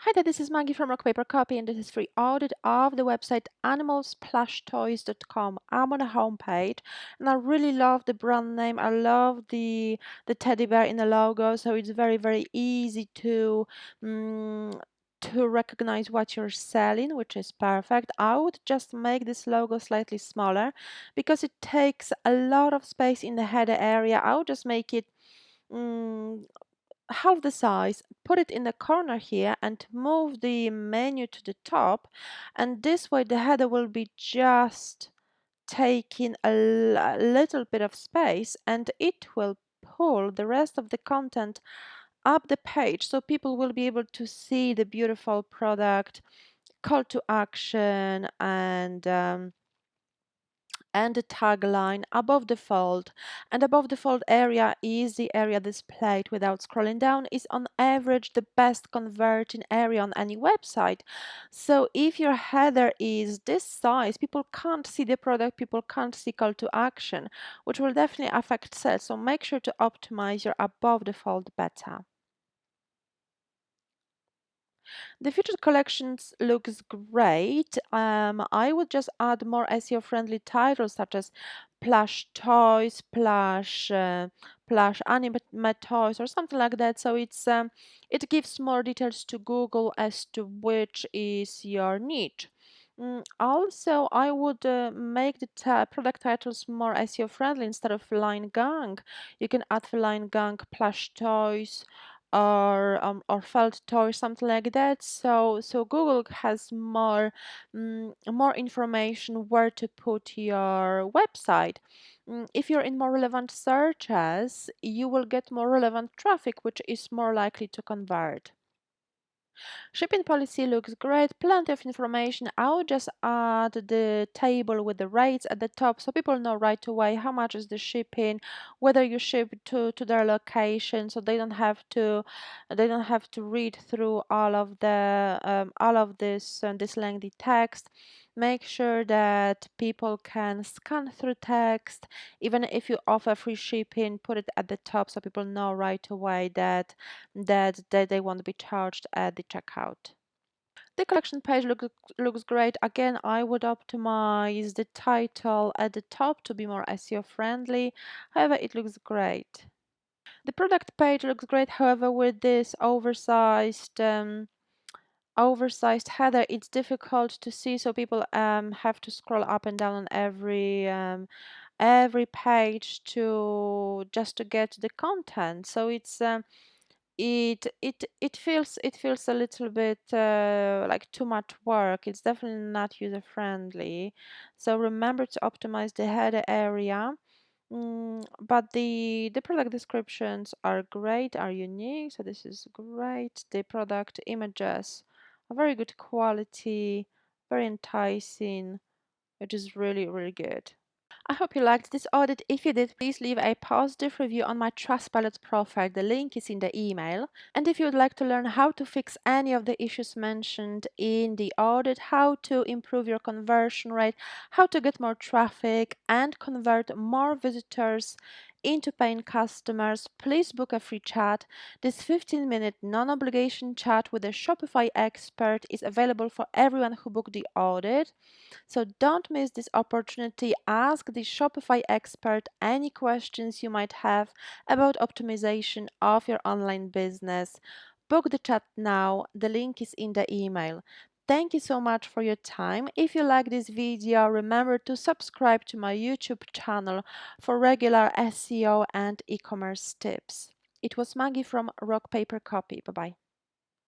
Hi there, this is Maggie from Rock Paper Copy, and this is free audit of the website animalsplushtoys.com. I'm on a homepage, and I really love the brand name. I love the teddy bear in the logo, so it's very easy mm, to recognize what you're selling, which is perfect. I would just make this logo slightly smaller because it takes a lot of space in the header area. I would just make it mm, half the size, put it in the corner here and move the menu to the top, and this way the header will be just taking a little bit of space, and it will pull the rest of the content up the page, so people will be able to see the beautiful product, call to action, and the tagline above the fold. And above the fold area is the area displayed without scrolling down, is on average the best converting area on any website. So if your header is this size, people can't see the product, people can't see call to action, which will definitely affect sales. So make sure to optimize your above the fold better. The featured collections looks great. I would just add more SEO friendly titles such as plush toys, plush anime toys, or something like that. So it gives more details to Google as to which is your niche. Also, I would make the product titles more SEO friendly instead of line gang. You can add for line gang plush toys or felt toy, something like that. So Google has more information where to put your website. If you're in more relevant searches, you will get more relevant traffic, which is more likely to convert. Shipping policy looks great, plenty of information. I'll just add the table with the rates at the top so people know right away how much is the shipping, whether you ship to their location, so they don't have to read through all of this lengthy text. Make sure that people can scan through text. Even if you offer free shipping, put it at the top so people know right away that they won't be charged at the checkout. The collection page looks great. Again, I would optimize the title at the top to be more SEO friendly. However, it looks great. The product page looks great. However, with this oversized header, it's difficult to see, so people have to scroll up and down on every page to just to get the content. So it feels a little bit like too much work. It's definitely not user friendly. So remember to optimize the header area. But the product descriptions are great, are unique. So this is great. The product images are very good quality, very enticing, which is really good. I hope you liked this audit. If you did, please leave a positive review on my Trustpilot profile. The link is in the email. And if you would like to learn how to fix any of the issues mentioned in the audit, how to improve your conversion rate, how to get more traffic and convert more visitors into paying customers, please book a free chat. This 15-minute non-obligation chat with a Shopify expert is available for everyone who booked the audit. So don't miss this opportunity. Ask the Shopify expert any questions you might have about optimization of your online business. Book the chat now. The link is in the email. Thank you so much for your time. If you like this video, remember to subscribe to my YouTube channel for regular SEO and e-commerce tips. It was Maggie from Rock Paper Copy. Bye bye.